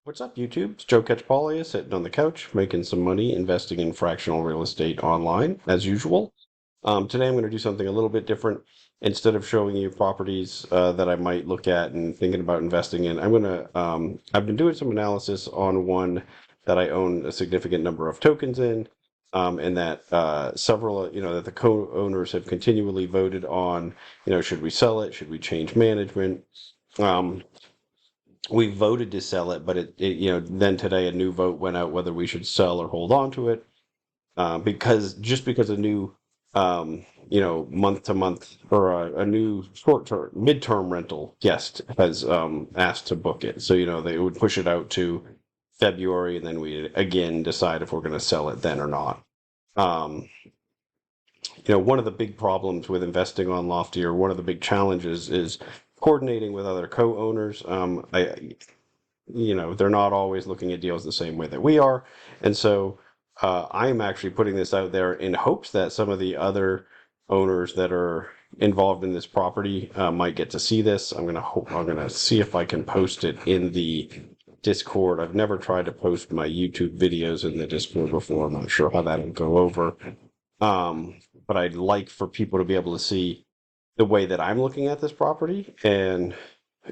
What's up, YouTube? It's Joe Catchpolia sitting on the couch, making some money, investing in fractional real estate online, as usual. Today I'm going to do something a little bit different. Instead of showing you properties that I might look at and thinking about investing in, I've been doing some analysis on one that I own a significant number of tokens in, and that that the co-owners have continually voted on, should we sell it? Should we change management? Um, we voted to sell it, but then today a new vote went out whether we should sell or hold on to it. Because a new, month to month or a new short term, midterm rental guest has asked to book it. So, they would push it out to February, and then we again decide if we're going to sell it then or not. Um, One of the big problems with investing on Lofty, or one of the big challenges, is coordinating with other co-owners. They're not always looking at deals the same way that we are. And so I'm actually putting this out there in hopes that some of the other owners that are involved in this property might get to see this. I'm gonna see if I can post it in the Discord. I've never tried to post my YouTube videos in the Discord before. I'm not sure how that'll go over. But I'd like for people to be able to see the way that I'm looking at this property. And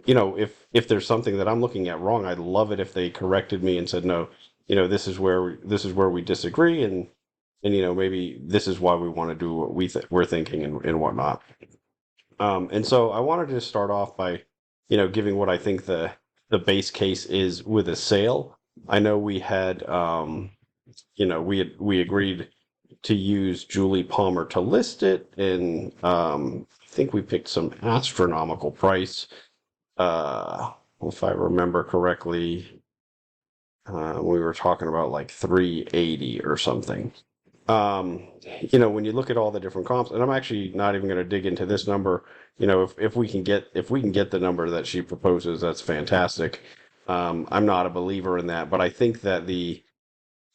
if there's something that I'm looking at wrong, I'd love it if they corrected me and said, no, this is where we disagree, and maybe this is why we want to do what we're thinking, and whatnot. And so I wanted to start off by giving what I think the base case is with a sale. I know we had we agreed to use Julie Palmer to list it, and I think we picked some astronomical price. If I remember correctly, we were talking about like 380 or something. When you look at all the different comps, and I'm actually not even going to dig into this number. If we can get the number that she proposes, that's fantastic. I'm not a believer in that, but I think that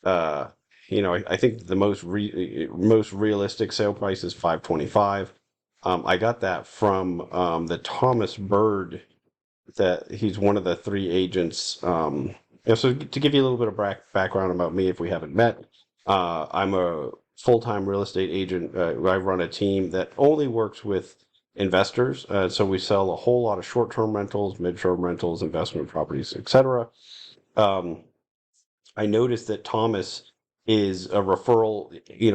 uh, I think the most realistic sale price is 525. I got that from the Thomas Bird, that he's one of the three agents. So to give you a little bit of background about me, if we haven't met, I'm a full-time real estate agent. I run a team that only works with investors. So we sell a whole lot of short-term rentals, mid-term rentals, investment properties, etc. Um, I noticed that Thomas is a referral.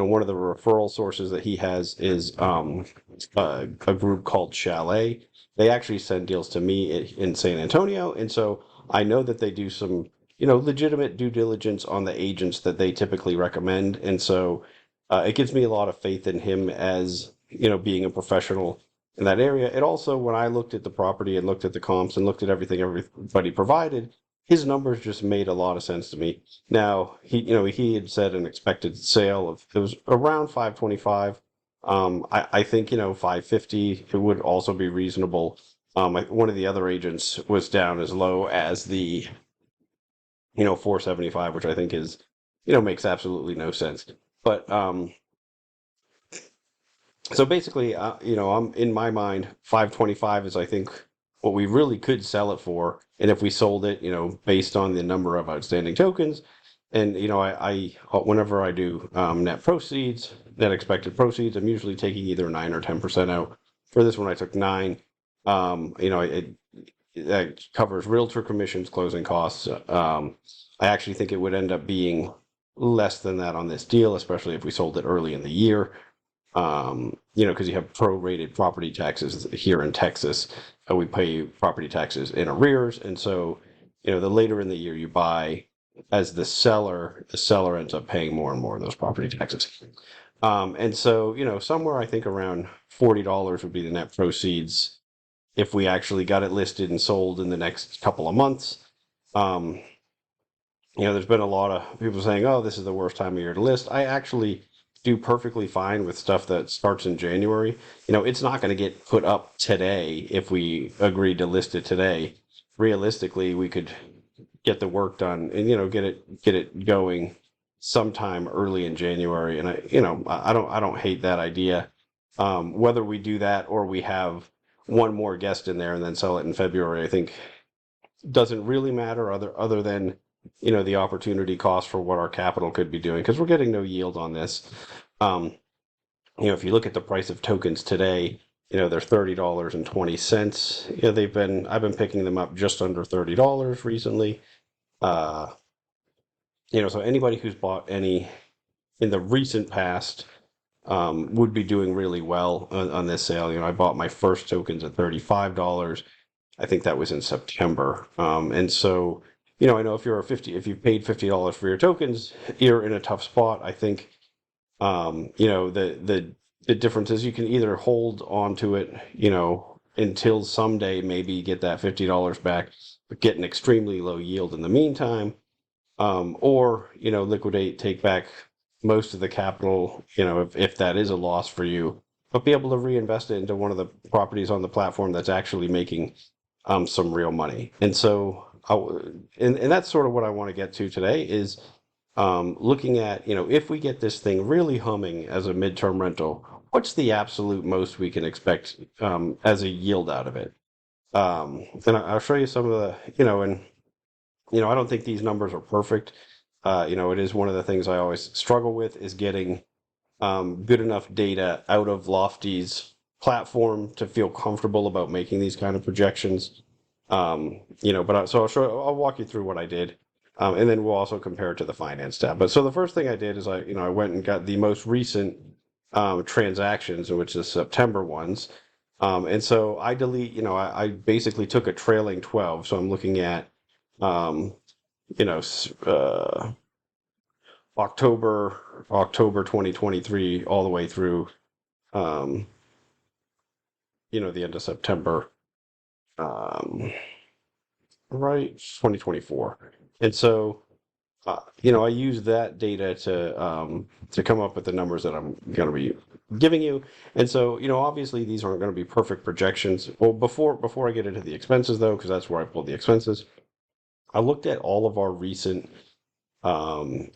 One of the referral sources that he has is a group called Chalet. They actually send deals to me in San Antonio, and so I know that they do some, legitimate due diligence on the agents that they typically recommend, and so it gives me a lot of faith in him as being a professional in that area. And also, when I looked at the property and looked at the comps and looked at everything everybody provided, his numbers just made a lot of sense to me. Now, he had said an expected sale of, it was around 525. I think 550 it would also be reasonable. One of the other agents was down as low as the 475, which I think is makes absolutely no sense. But so basically, I'm in my mind, 525 is, I think, what we really could sell it for. And if we sold it, based on the number of outstanding tokens, and whenever I do net expected proceeds, I'm usually taking either 9 or 10% out. For this one, I took 9. That covers realtor commissions, closing costs. I actually think it would end up being less than that on this deal, especially if we sold it early in the year. Because you have prorated property taxes here in Texas. We pay property taxes in arrears, and so the later in the year you buy, as the seller ends up paying more and more of those property taxes. And so somewhere I think around $40 would be the net proceeds if we actually got it listed and sold in the next couple of months. Um, there's been a lot of people saying, "Oh, this is the worst time of year to list." I actually do perfectly fine with stuff that starts in January. It's not going to get put up today if we agreed to list it today. Realistically, we could get the work done and get it going sometime early in January. And I don't hate that idea. Whether we do that or we have one more guest in there and then sell it in February, I think doesn't really matter other than, the opportunity cost for what our capital could be doing, because we're getting no yield on this. Um, if you look at the price of tokens today, they're $30.20. I've been picking them up just under $30 recently. Uh, so anybody who's bought any in the recent past would be doing really well on this sale. I bought my first tokens at $35. I think that was in September. And so, I know if you paid $50 for your tokens, you're in a tough spot. I think, the difference is you can either hold on to it, until someday maybe get that $50 back, but get an extremely low yield in the meantime, or liquidate, take back most of the capital, if that is a loss for you, but be able to reinvest it into one of the properties on the platform that's actually making some real money. And so, and that's sort of what I want to get to today is looking at, if we get this thing really humming as a midterm rental, what's the absolute most we can expect as a yield out of it? And I'll show you some of the, and I don't think these numbers are perfect. It is one of the things I always struggle with is getting good enough data out of Lofty's platform to feel comfortable about making these kind of projections. So I'll walk you through what I did, and then we'll also compare it to the finance tab. But so the first thing I did is I went and got the most recent transactions, which is September ones. And so I basically took a trailing 12. So I'm looking at, um, you know, October 2023 all the way through, um, the end of September, um, right, 2024. And so, I use that data to come up with the numbers that I'm going to be giving you. And so, obviously these aren't going to be perfect projections. Well, before I get into the expenses though, because that's where I pulled the expenses, I looked at all of our recent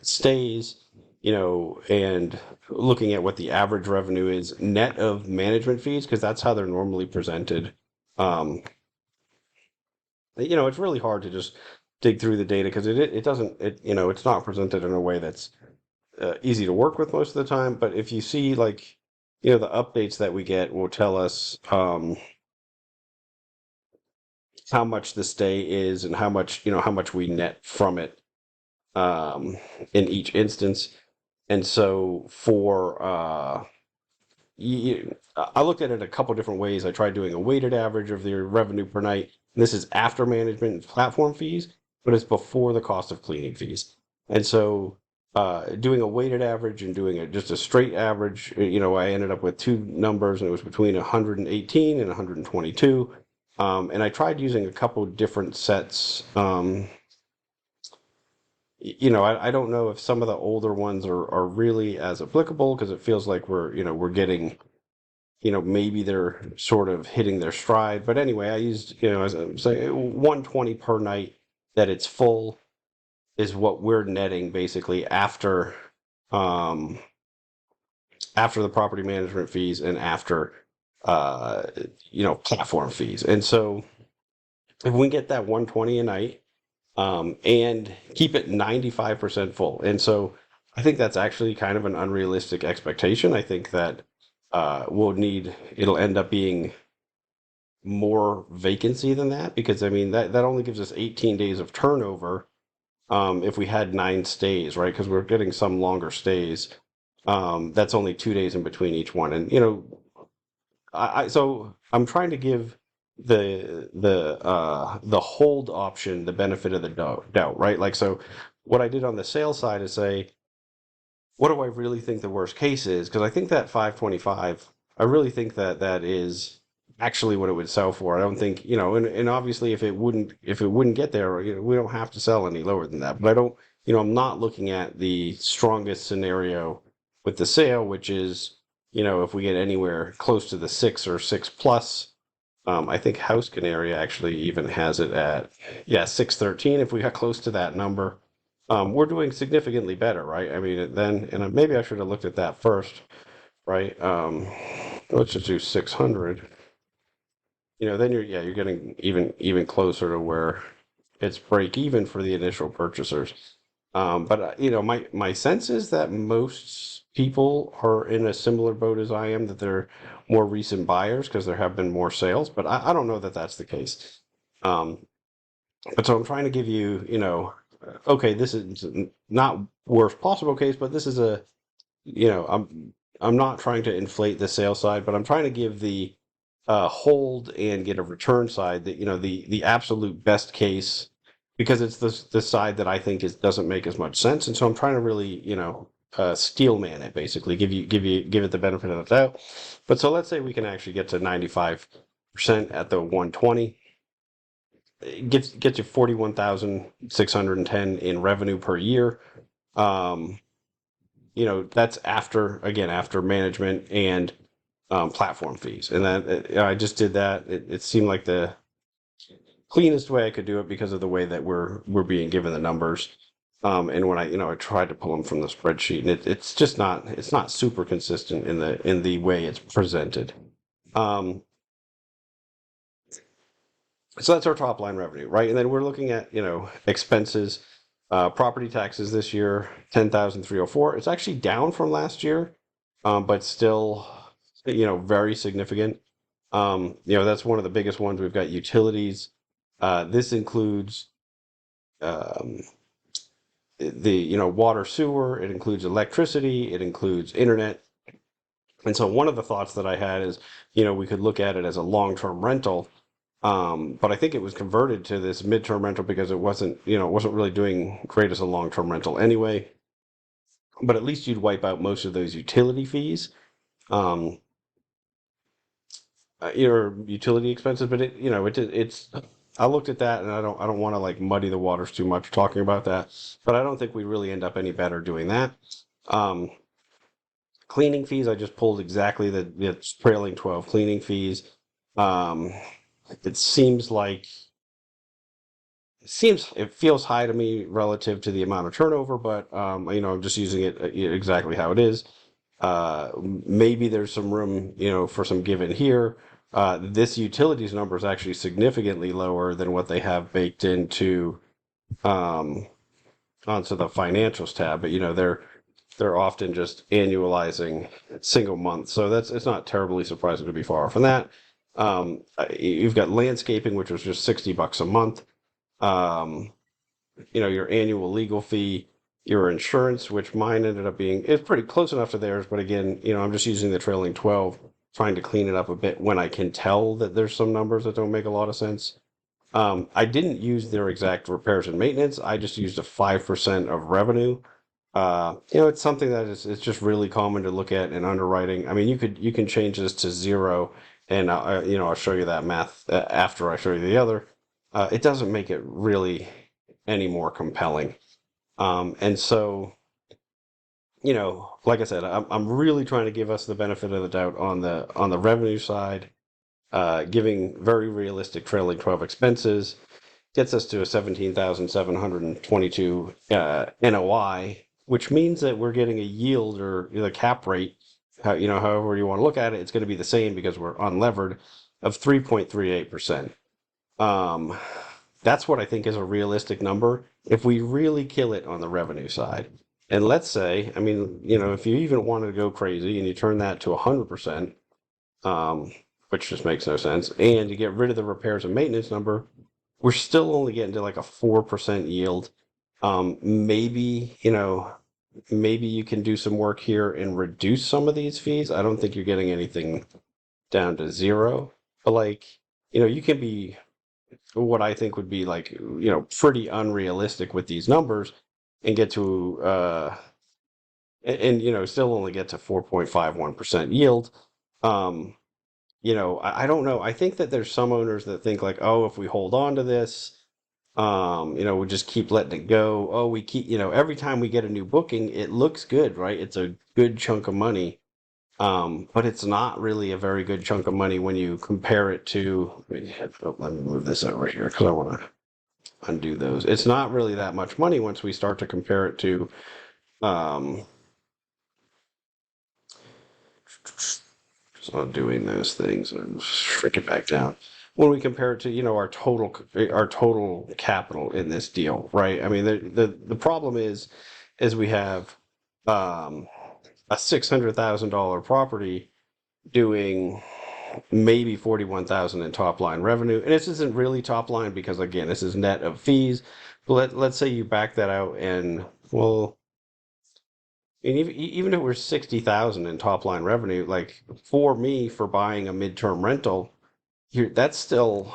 stays, and looking at what the average revenue is net of management fees, because that's how they're normally presented. Um, it's really hard to just dig through the data because it doesn't, it's not presented in a way that's easy to work with most of the time. But if you see, like, the updates that we get will tell us how much the stay is and how much we net from it um, in each instance. And so I looked at it a couple different ways. I tried doing a weighted average of their revenue per night. This is after management and platform fees, but it's before the cost of cleaning fees. And so, doing a weighted average and doing just a straight average, I ended up with two numbers, and it was between 118 and 122. And I tried using a couple different sets. I don't know if some of the older ones are really as applicable because it feels like we're getting, maybe they're sort of hitting their stride. But anyway, I used, as I say, 120 per night that it's full is what we're netting basically um, after the property management fees and after, uh, platform fees. And so if we get that 120 a night, and keep it 95% full. And so I think that's actually kind of an unrealistic expectation. I think that it'll end up being more vacancy than that, because I mean that only gives us 18 days of turnover if we had 9 stays, right? Because we're getting some longer stays. That's only 2 days in between each one. And so I'm trying to give the hold option the benefit of the doubt, right? Like, so what I did on the sales side is say, what do I really think the worst case is? Because I think that 525, I really think that is actually what it would sell for. I don't think, and obviously if it wouldn't get there, we don't have to sell any lower than that. But I don't, I'm not looking at the strongest scenario with the sale, which is, if we get anywhere close to the 6 or 6 plus. I think House Canary actually even has it at, yeah, 613. If we got close to that number, we're doing significantly better, right? I mean, and maybe I should have looked at that first, right? Let's just do 600. Then you're getting even closer to where it's break even for the initial purchasers. But my sense is that most people are in a similar boat as I am, that they're more recent buyers because there have been more sales. But I don't know that that's the case. Um, but so I'm trying to give you, okay, this is not worst possible case, but this is a, I'm not trying to inflate the sales side, but I'm trying to give the hold and get a return side that, the absolute best case, because it's the side that I think doesn't make as much sense. And so I'm trying to really, steel man it, basically give it the benefit of the doubt. But so let's say we can actually get to 95% at the 120. It gets you 41,610 in revenue per year. Um, that's after management and platform fees. And then I just did that. It seemed like the cleanest way I could do it because of the way that we're being given the numbers. And when I tried to pull them from the spreadsheet, and it's just not super consistent in the way it's presented. Um, so that's our top line revenue, right? And then we're looking at expenses. Property taxes this year, 10,304. It's actually down from last year, but still, very significant. That's one of the biggest ones. We've got utilities. This includes um, water, sewer. It includes electricity. It includes internet. And so one of the thoughts that I had is, we could look at it as a long-term rental. But I think it was converted to this midterm rental because it wasn't really doing great as a long-term rental anyway. But at least you'd wipe out most of those utility fees, um, your utility expenses. But it's. I looked at that, and I don't want to like muddy the waters too much talking about that. But I don't think we really end up any better doing that. Um, Cleaning fees, I just pulled exactly the trailing 12 cleaning fees. Um, it it feels high to me relative to the amount of turnover, but I'm just using it exactly how it is. Maybe there's some room, for some give in here. This utilities number is actually significantly lower than what they have baked into um, onto the financials tab, but they're often just annualizing single month, so it's not terribly surprising to be far from that. You've got landscaping, which was just $60 a month. Um, your annual legal fee, your insurance, which mine ended up being, it's pretty close enough to theirs, but again, I'm just using the trailing 12, trying to clean it up a bit when I can tell that there's some numbers that don't make a lot of sense. I didn't use their exact repairs and maintenance. I just used a 5% of revenue. It's something that it's just really common to look at in underwriting. I mean, you can change this to zero, and I'll show you that math after I show you the other. It doesn't make it really any more compelling. And so, like I said, I'm really trying to give us the benefit of the doubt on the revenue side, giving very realistic trailing 12 expenses, gets us to a 17,722 NOI, which means that we're getting a yield or the cap rate, however you want to look at it, it's going to be the same because we're unlevered of 3.38%. Um, that's what I think is a realistic number if we really kill it on the revenue side. And let's say, I mean, if you even wanted to go crazy and you turn that to 100%, um, which just makes no sense, and you get rid of the repairs and maintenance number, we're still only getting to like a 4% yield. Maybe you can do some work here and reduce some of these fees. I don't think you're getting anything down to zero, but like, you can be what I think would be like, pretty unrealistic with these numbers and get to, still only get to 4.51% yield. Um, I don't know. I think that there's some owners that think like, oh, if we hold on to this, we just keep letting it go. Oh, we keep, every time we get a new booking, it looks good, right? It's a good chunk of money. But it's not really a very good chunk of money when you compare it to, let me move this over here because I want to undo those. It's not really that much money once we start to compare it to, um, just not doing those things and shrink it back down. when we compare it to, our total capital in this deal, right? I mean, the problem is we have um, a $600,000 property doing maybe 41,000 in top line revenue, and this isn't really top line because again, this is net of fees. But let's say you back that out, and well, and even if we're 60,000 in top line revenue, like for me for buying a midterm rental, here that's still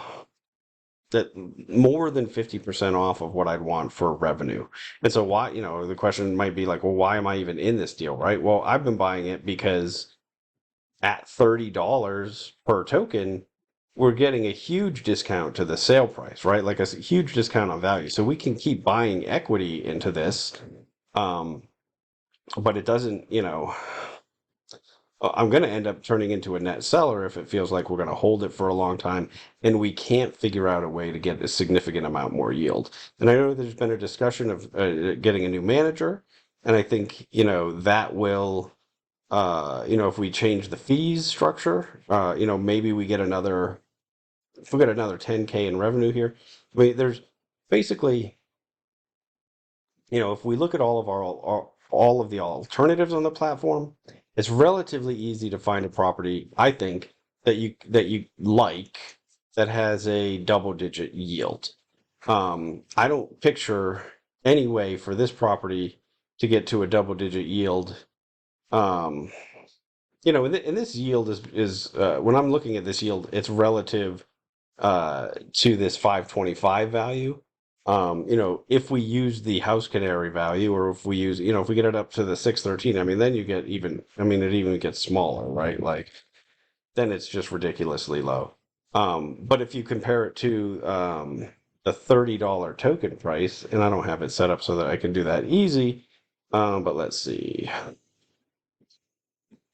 that more than 50% off of what I'd want for revenue. And so why, the question might be like, well, why am I even in this deal, right? Well, I've been buying it because at $30 per token, we're getting a huge discount to the sale price, right? Like a huge discount on value. So we can keep buying equity into this. Um, but it doesn't, I'm going to end up turning into a net seller if it feels like we're going to hold it for a long time and we can't figure out a way to get a significant amount more yield. And I know there's been a discussion of getting a new manager, and I think that will, if we change the fees structure, maybe if we get another 10K in revenue here. I mean, there's basically, if we look at all of the alternatives on the platform, it's relatively easy to find a property, I think, that you like that has a double-digit yield. I don't picture any way for this property to get to a double-digit yield. Um, and this yield is when I'm looking at this yield, it's relative to this 525 value. If we use the house canary value, or if we use, if we get it up to the 613, I mean, then you get even, I mean, it even gets smaller, right? Like, then it's just ridiculously low. But if you compare it to the $30 token price, and I don't have it set up so that I can do that easy, but let's see,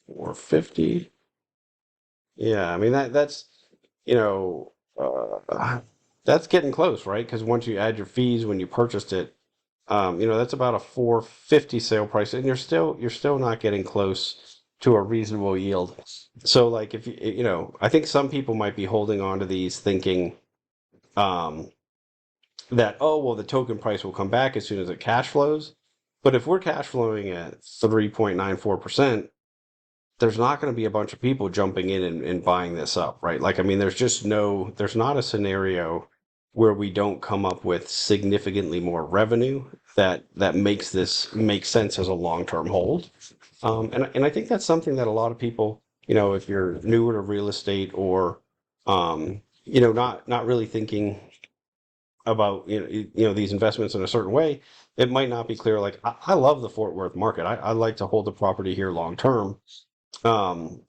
450. Yeah, I mean that's you know that's getting close, right? Because once you add your fees when you purchased it, that's about a 450 sale price, and you're still not getting close to a reasonable yield. So like if I think some people might be holding on to these thinking um, that, oh well, the token price will come back as soon as it cash flows. But if we're cash flowing at 3.94%, there's not going to be a bunch of people jumping in and buying this up, right? Like, I mean, there's not a scenario where we don't come up with significantly more revenue that makes this make sense as a long-term hold. And I think that's something that a lot of people, if you're newer to real estate or, not really thinking about, these investments in a certain way, it might not be clear. Like, I love the Fort Worth market. I like to hold the property here long term. Um,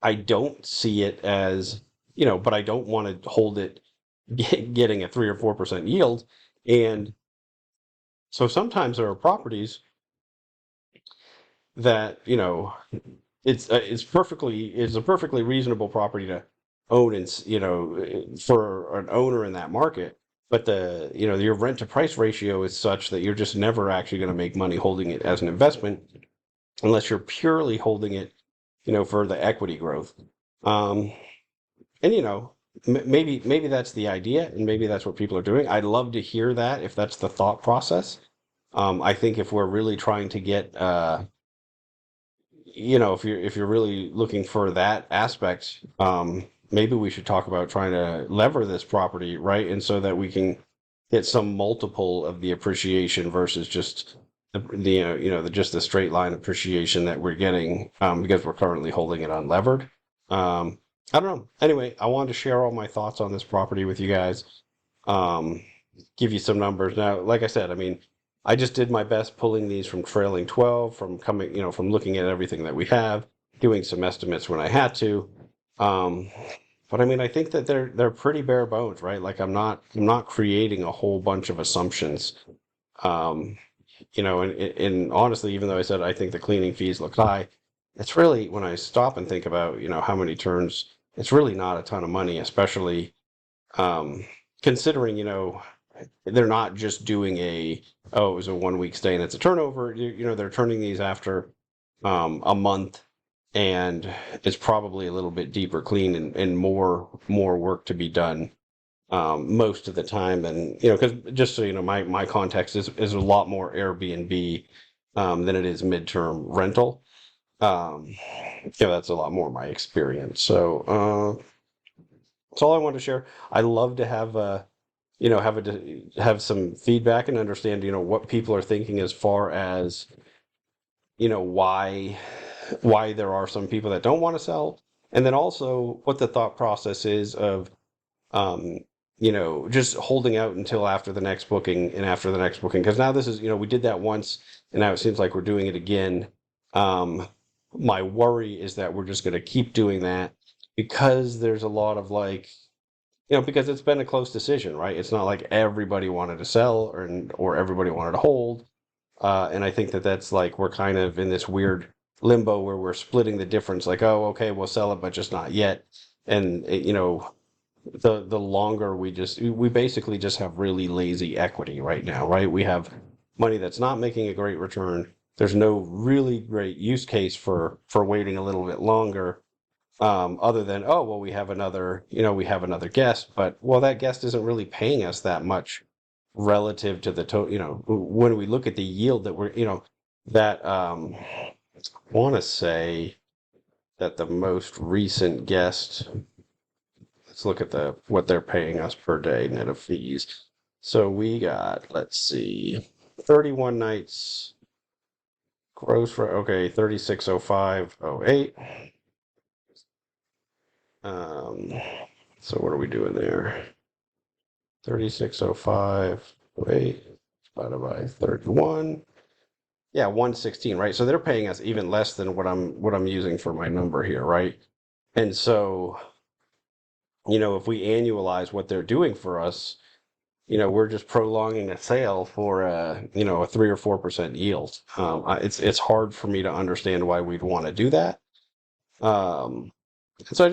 I don't see it as, but I don't want to hold it getting a 3 or 4% yield. And so sometimes there are properties that, it's a perfectly reasonable property to own, and for an owner in that market. But your rent to price ratio is such that you're just never actually going to make money holding it as an investment unless you're purely holding it, for the equity growth. Um, and maybe that's the idea, and maybe that's what people are doing. I'd love to hear that if that's the thought process. I think if we're really trying to get, if you're really looking for that aspect, maybe we should talk about trying to lever this property, right? And so that we can get some multiple of the appreciation versus just just the straight line appreciation that we're getting, because we're currently holding it unlevered. I don't know. Anyway, I wanted to share all my thoughts on this property with you guys. Um, give you some numbers. Now, like I said, I mean, I just did my best pulling these from trailing 12, from coming, from looking at everything that we have, doing some estimates when I had to. Um, but I mean, I think that they're pretty bare bones, right? Like I'm not creating a whole bunch of assumptions. Um, and honestly, even though I said I think the cleaning fees look high, it's really, when I stop and think about, how many turns, it's really not a ton of money, especially um, considering, they're not just doing oh, it was a 1 week stay and it's a turnover. They're turning these after a month. and it's probably a little bit deeper clean and more work to be done most of the time. And because just so you know, my context is a lot more Airbnb than it is midterm rental. That's a lot more my experience. So that's all I wanted to share. I love to have have some feedback and understand what people are thinking as far as why there are some people that don't want to sell, and then also what the thought process is of um, just holding out until after the next booking and after the next booking. Because now this is, we did that once and now it seems like we're doing it again. Um, my worry is that we're just going to keep doing that because there's a lot of like, because it's been a close decision, right? It's not like everybody wanted to sell or everybody wanted to hold. And I think that that's like we're kind of in this weird limbo where we're splitting the difference. Like, oh, okay, we'll sell it, but just not yet. And the longer we basically just have really lazy equity right now, right? We have money that's not making a great return. There's no really great use case for waiting a little bit longer, other than, oh well, we have another guest, but well, that guest isn't really paying us that much relative to the total. When we look at the yield that we're that I want to say that the most recent guest, let's look at what they're paying us per day net of fees. So we got, let's see, 31 nights gross for, okay, 360508. Um, so what are we doing there? 360508 divided by 31. Yeah, 116, right? So they're paying us even less than what I'm using for my number here, right? And so, if we annualize what they're doing for us, we're just prolonging a sale for a 3 or 4% yield. It's hard for me to understand why we'd want to do that. Um, so I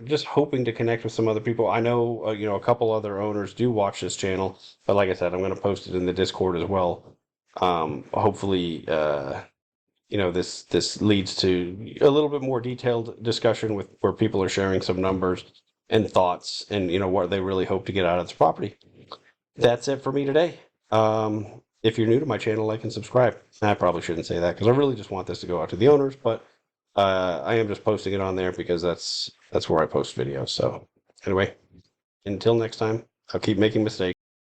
just hoping to connect with some other people. I know, a couple other owners do watch this channel, but like I said, I'm going to post it in the Discord as well. Hopefully, this leads to a little bit more detailed discussion with where people are sharing some numbers and thoughts and what they really hope to get out of this property. That's it for me today. If you're new to my channel, like and subscribe. I probably shouldn't say that because I really just want this to go out to the owners, but I am just posting it on there because that's where I post videos. So anyway, until next time, I'll keep making mistakes.